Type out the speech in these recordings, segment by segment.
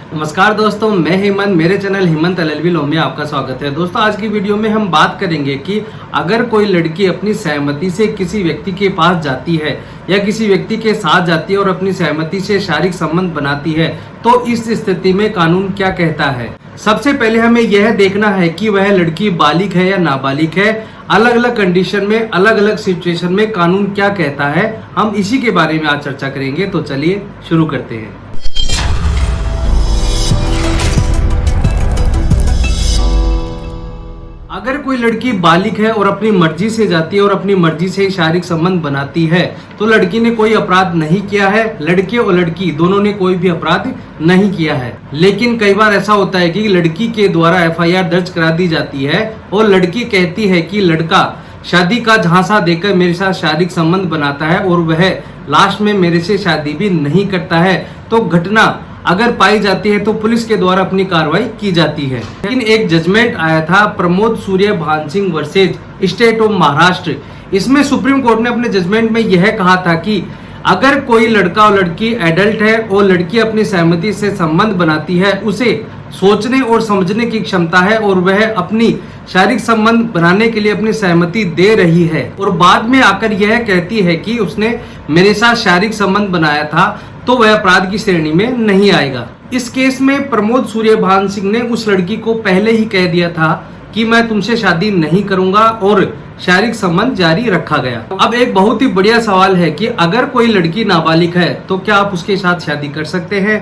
नमस्कार दोस्तों, मैं हेमंत, मेरे चैनल हेमंत LLB लॉ में आपका स्वागत है। दोस्तों, आज की वीडियो में हम बात करेंगे कि अगर कोई लड़की अपनी सहमति से किसी व्यक्ति के पास जाती है या किसी व्यक्ति के साथ जाती है और अपनी सहमति से शारीरिक संबंध बनाती है तो इस स्थिति में कानून क्या कहता है। सबसे पहले हमें यह देखना है कि वह लड़की बालिग है या नाबालिग है। अलग अलग कंडीशन में, अलग अलग सिचुएशन में कानून क्या कहता है, हम इसी के बारे में आज चर्चा करेंगे। तो चलिए शुरू करते हैं। अगर कोई लड़की बालिग है और अपनी मर्जी से जाती है और अपनी मर्जी से शारीरिक संबंध बनाती है तो लड़की ने कोई अपराध नहीं किया है। लड़के और लड़की दोनों ने कोई भी अपराध नहीं किया है। लेकिन कई बार ऐसा होता है कि लड़की के द्वारा FIR दर्ज करा दी जाती है और लड़की कहती है कि लड़का शादी का झांसा देकर मेरे साथ शारीरिक संबंध बनाता है और वह लास्ट में मेरे से शादी भी नहीं करता है। तो घटना अगर पाई जाती है तो पुलिस के द्वारा अपनी कार्रवाई की जाती है। लेकिन एक जजमेंट आया था प्रमोद सूर्य भान Singh versus state of Maharashtra. इसमें सुप्रीम कोर्ट ने अपने जजमेंट में यह कहा था कि अगर कोई लड़का और लड़की एडल्ट है और लड़की अपनी सहमति से संबंध बनाती है, उसे सोचने और समझने की क्षमता है और वह अपनी शारीरिक संबंध बनाने के लिए अपनी सहमति दे रही है और बाद में आकर यह कहती है कि उसने मेरे साथ शारीरिक संबंध बनाया था, तो वह अपराध की श्रेणी में नहीं आएगा। इस केस में प्रमोद सूर्य भान सिंह ने उस लड़की को पहले ही कह दिया था कि मैं तुमसे शादी नहीं करूंगा और शारीरिक संबंध जारी रखा गया। अब एक बहुत ही बढ़िया सवाल है कि अगर कोई लड़की नाबालिग है तो क्या आप उसके साथ शादी कर सकते हैं?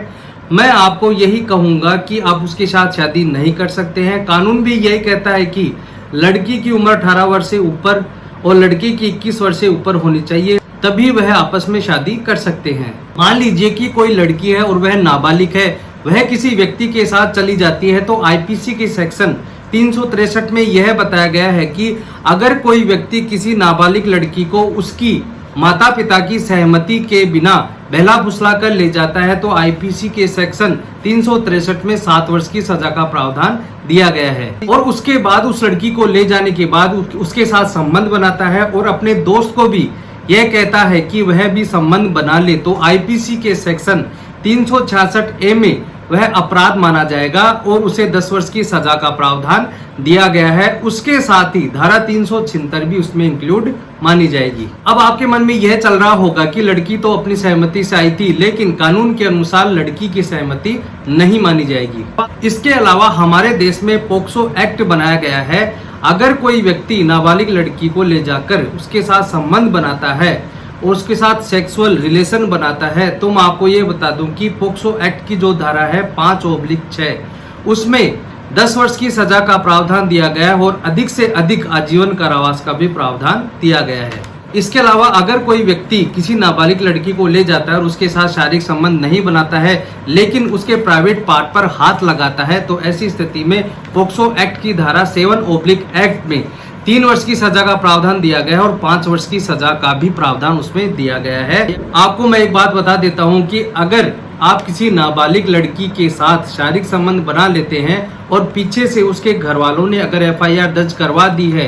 मैं आपको यही कहूंगा कि आप उसके साथ शादी नहीं कर सकते हैं। कानून भी यही कहता है कि लड़की की उम्र 18 वर्ष से ऊपर और लड़के की 21 वर्ष से ऊपर होनी चाहिए, तभी वह आपस में शादी कर सकते हैं। मान लीजिए कि कोई लड़की है और वह नाबालिग है, वह किसी व्यक्ति के साथ चली जाती है तो IPC के सेक्शन 363 में यह बताया गया है कि अगर कोई व्यक्ति किसी नाबालिग लड़की को उसकी माता पिता की सहमति के बिना बहला फुसला कर ले जाता है तो IPC के सेक्शन 363 में 7 वर्ष की सजा का प्रावधान दिया गया है। और उसके बाद उस लड़की को ले जाने के बाद उसके साथ संबंध बनाता है और अपने दोस्त को भी यह कहता है कि वह भी संबंध बना ले तो IPC के सेक्शन 366A में वह अपराध माना जाएगा और उसे 10 वर्ष की सजा का प्रावधान दिया गया है। उसके साथ ही धारा 376 भी उसमें इंक्लूड मानी जाएगी। अब आपके मन में यह चल रहा होगा कि लड़की तो अपनी सहमति से आई थी, लेकिन कानून के अनुसार लड़की की सहमति नहीं मानी जाएगी। इसके अलावा हमारे देश में पोक्सो एक्ट बनाया गया है। अगर कोई व्यक्ति नाबालिग लड़की को ले जाकर उसके साथ संबंध बनाता है और उसके साथ सेक्सुअल रिलेशन बनाता है तो मैं आपको ये बता दूं कि पोक्सो एक्ट की जो धारा है 5/6 उसमें 10 वर्ष की सजा का प्रावधान दिया गया है और अधिक से अधिक आजीवन कारावास का भी प्रावधान दिया गया है। इसके अलावा अगर कोई व्यक्ति किसी नाबालिग लड़की को ले जाता है और उसके साथ शारीरिक संबंध नहीं बनाता है लेकिन उसके प्राइवेट पार्ट पर हाथ लगाता है तो ऐसी स्थिति में पोक्सो एक्ट की धारा 7/8 में 3 वर्ष की सजा का प्रावधान दिया गया है और 5 वर्ष की सजा का भी प्रावधान उसमें दिया गया है। आपको मैं एक बात बता देता हूं कि अगर आप किसी नाबालिग लड़की के साथ शारीरिक संबंध बना लेते हैं और पीछे से उसके घर वालों ने अगर FIR दर्ज करवा दी है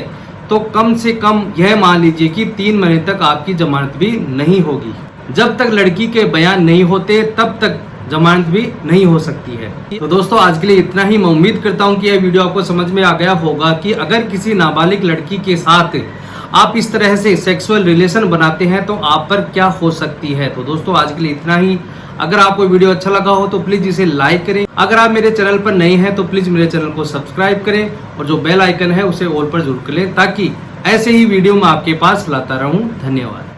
तो कम से कम यह मान लीजिए कि 3 महीने तक आपकी जमानत भी नहीं होगी। जब तक लड़की के बयान नहीं होते तब तक जमानत भी नहीं हो सकती है। तो दोस्तों, आज के लिए इतना ही। मैं उम्मीद करता हूं कि यह वीडियो आपको समझ में आ गया होगा कि अगर किसी नाबालिग लड़की के साथ आप इस तरह से सेक्सुअल रिलेशन बनाते हैं तो आप पर क्या हो सकती है। तो दोस्तों, आज के लिए इतना ही। अगर आपको वीडियो अच्छा लगा हो तो प्लीज इसे लाइक करें। अगर आप मेरे चैनल पर नए हैं तो प्लीज मेरे चैनल को सब्सक्राइब करें और जो बेल आइकन है उसे ऑल पर जरूर कर लें ताकि ऐसे ही वीडियो मैं आपके पास लाता रहूं। धन्यवाद।